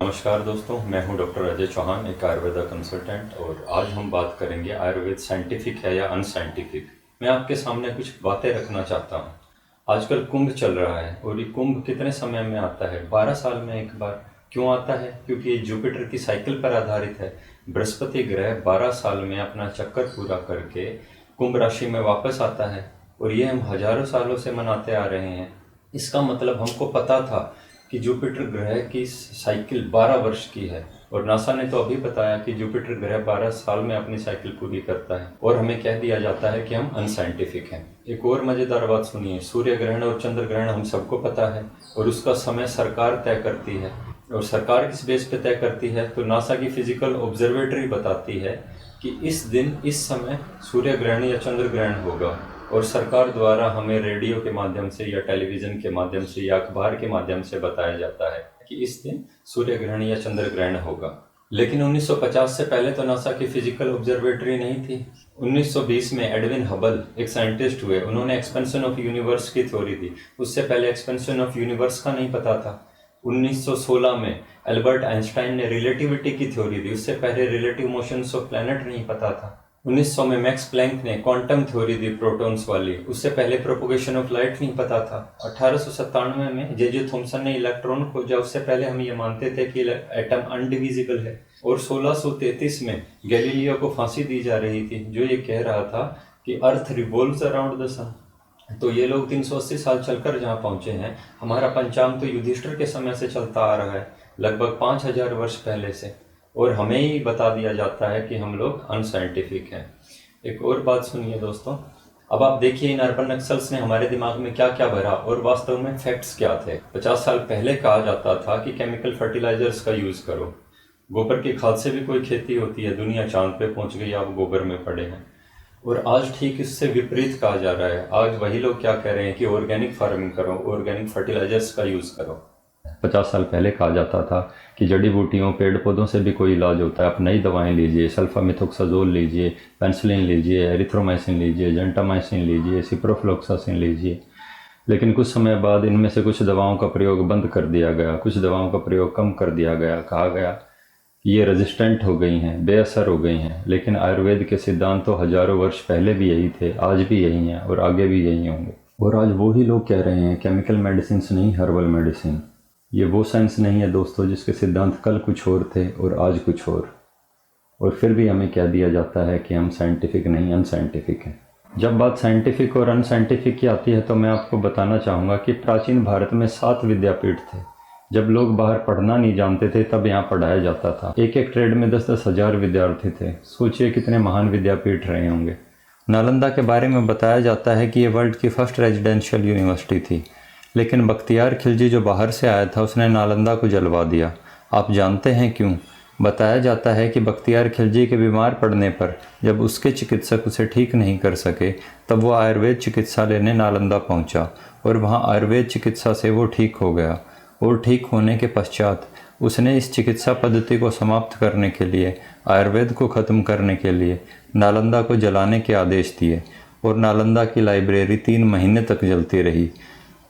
नमस्कार दोस्तों, मैं हूं डॉक्टर अजय चौहान, एक आयुर्वेदा कंसल्टेंट। और आज हम बात करेंगे आयुर्वेद साइंटिफिक है या अनसाइंटिफिक। मैं आपके सामने कुछ बातें रखना चाहता हूं। आजकल कुंभ चल रहा है और ये कुंभ कितने समय में आता है? 12 साल में एक बार। क्यों आता है? क्योंकि ये जुपिटर की साइकिल पर आधारित है। बृहस्पति ग्रह 12 साल में अपना चक्कर पूरा करके कुंभ राशि में वापस आता है और ये हम हजारों सालों से मनाते आ रहे हैं। इसका मतलब हमको पता था कि जुपिटर ग्रह की साइकिल 12 वर्ष की है और नासा ने तो अभी बताया कि जुपिटर ग्रह 12 साल में अपनी साइकिल पूरी करता है और हमें कह दिया जाता है कि हम अनसाइंटिफिक हैं। एक और मज़ेदार बात सुनिए, सूर्य ग्रहण और चंद्र ग्रहण हम सबको पता है और उसका समय सरकार तय करती है। और सरकार किस बेस पे तय करती है? तो नासा की फिजिकल ऑब्जर्वेटरी बताती है कि इस दिन इस समय सूर्य ग्रहण या चंद्र ग्रहण होगा और सरकार द्वारा हमें रेडियो के माध्यम से या टेलीविज़न के माध्यम से या अखबार के माध्यम से बताया जाता है कि इस दिन सूर्य ग्रहण या चंद्र ग्रहण होगा। लेकिन 1950 से पहले तो नासा की फिजिकल ऑब्जर्वेटरी नहीं थी। 1920 में एडविन हबल एक साइंटिस्ट हुए, उन्होंने एक्सपेंशन ऑफ यूनिवर्स की थ्योरी दी। उससे पहले एक्सपेंशन ऑफ यूनिवर्स का नहीं पता था। 1916 में एल्बर्ट आइंस्टाइन ने रिलेटिविटी की थ्योरी दी, उससे पहले रिलेटिव मोशंस ऑफ प्लैनेट नहीं पता था। 1900 में मैक्स प्लैंक ने क्वांटम थ्योरी दी प्रोटॉन्स वाली, उससे पहले प्रोपोगेशन ऑफ लाइट नहीं पता था। 1897 में जे थॉमसन ने इलेक्ट्रॉन खोजा, उससे पहले हम ये मानते थे कि एटम अनडिविजिबल है। और 1633 में गैलीलियो को फांसी दी जा रही थी, जो ये कह रहा था कि अर्थ रिवॉल्व्स अराउंड द सन। तो ये लोग 380 साल चलकर जहाँ पहुँचे हैं। हमारा पंचांग तो युधिष्ठिर के समय से चलता आ रहा है, लगभग 5000 वर्ष पहले से, और हमें ही बता दिया जाता है कि हम लोग अनसाइंटिफिक हैं। एक और बात सुनिए दोस्तों, अब आप देखिए इन अर्बन नक्सल्स ने हमारे दिमाग में क्या क्या भरा और वास्तव में फैक्ट्स क्या थे। 50 साल पहले कहा जाता था कि केमिकल फर्टिलाइजर्स का यूज़ करो, गोबर की खाद से भी कोई खेती होती है, दुनिया चांद पे पहुंच गई, आप गोबर में पड़े हैं। और आज ठीक इससे विपरीत कहा जा रहा है। आज वही लोग क्या कह रहे हैं कि ऑर्गेनिक फार्मिंग करो, ऑर्गेनिक फर्टिलाइजर्स का यूज़ करो। 50 साल पहले कहा जाता था कि जड़ी बूटियों पेड़ पौधों से भी कोई इलाज होता है, आप नई दवाएं लीजिए, सल्फामेथोक्साजोल लीजिए, पेनिसिलिन लीजिए, एरिथ्रोमाइसिन लीजिए, जेंटामाइसिन लीजिए, सिप्रोफ्लोक्सासिन लीजिए। लेकिन कुछ समय बाद इनमें से कुछ दवाओं का प्रयोग बंद कर दिया गया, कुछ दवाओं का प्रयोग कम कर दिया गया। कहा गया कि ये रेजिस्टेंट हो गई हैं, बेअसर हो गई हैं। लेकिन आयुर्वेद के सिद्धांत तो हजारों वर्ष पहले भी यही थे, आज भी यही हैं और आगे भी यही होंगे। और आज वो ही लोग कह रहे हैं केमिकल मेडिसिन नहीं, हर्बल मेडिसिन। ये वो साइंस नहीं है दोस्तों जिसके सिद्धांत कल कुछ और थे और आज कुछ और फिर भी हमें कह दिया जाता है कि हम साइंटिफिक नहीं, अनसाइंटिफिक हैं। जब बात साइंटिफिक और अनसाइंटिफिक की आती है तो मैं आपको बताना चाहूँगा कि प्राचीन भारत में 7 विद्यापीठ थे। जब लोग बाहर पढ़ना नहीं जानते थे तब यहाँ पढ़ाया जाता था। एक एक ट्रेड में 10-10 हज़ार विद्यार्थी थे। सोचिए कितने महान विद्यापीठ रहे होंगे। नालंदा के बारे में बताया जाता है कि ये वर्ल्ड की फर्स्ट रेजिडेंशियल यूनिवर्सिटी थी, लेकिन बख्तियार खिलजी जो बाहर से आया था उसने नालंदा को जलवा दिया। आप जानते हैं क्यों? बताया जाता है कि बख्तियार खिलजी के बीमार पड़ने पर जब उसके चिकित्सक उसे ठीक नहीं कर सके तब वो आयुर्वेद चिकित्सा लेने नालंदा पहुंचा और वहां आयुर्वेद चिकित्सा से वो ठीक हो गया। और ठीक होने के पश्चात उसने इस चिकित्सा पद्धति को समाप्त करने के लिए, आयुर्वेद को ख़त्म करने के लिए नालंदा को जलाने के आदेश दिए और नालंदा की लाइब्रेरी 3 महीने तक जलती रही।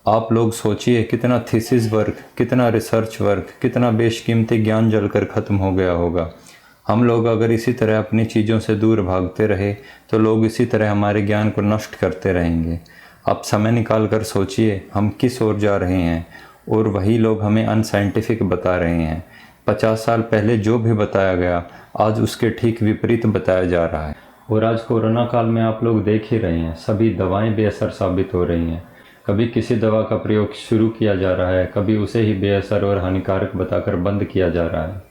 आप लोग सोचिए कितना थीसिस वर्क, कितना रिसर्च वर्क, कितना बेशकीमती ज्ञान जलकर ख़त्म हो गया होगा। हम लोग अगर इसी तरह अपनी चीज़ों से दूर भागते रहे तो लोग इसी तरह हमारे ज्ञान को नष्ट करते रहेंगे। आप समय निकाल कर सोचिए हम किस ओर जा रहे हैं और वही लोग हमें अनसाइंटिफिक बता रहे हैं। 50 साल पहले जो भी बताया गया आज उसके ठीक विपरीत बताया जा रहा है। और आज कोरोना काल में आप लोग देख ही रहे हैं, सभी दवाएं बेअसर साबित हो रही हैं। कभी किसी दवा का प्रयोग शुरू किया जा रहा है, कभी उसे ही बेअसर और हानिकारक बताकर बंद किया जा रहा है।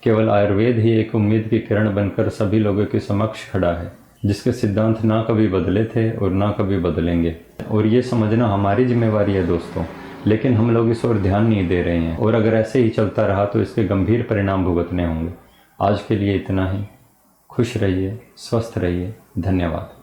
केवल आयुर्वेद ही एक उम्मीद की किरण बनकर सभी लोगों के समक्ष खड़ा है, जिसके सिद्धांत ना कभी बदले थे और ना कभी बदलेंगे। और ये समझना हमारी जिम्मेवारी है दोस्तों, लेकिन हम लोग इस ओर ध्यान नहीं दे रहे हैं और अगर ऐसे ही चलता रहा तो इसके गंभीर परिणाम भुगतने होंगे। आज के लिए इतना ही। खुश रहिए, स्वस्थ रहिए, धन्यवाद।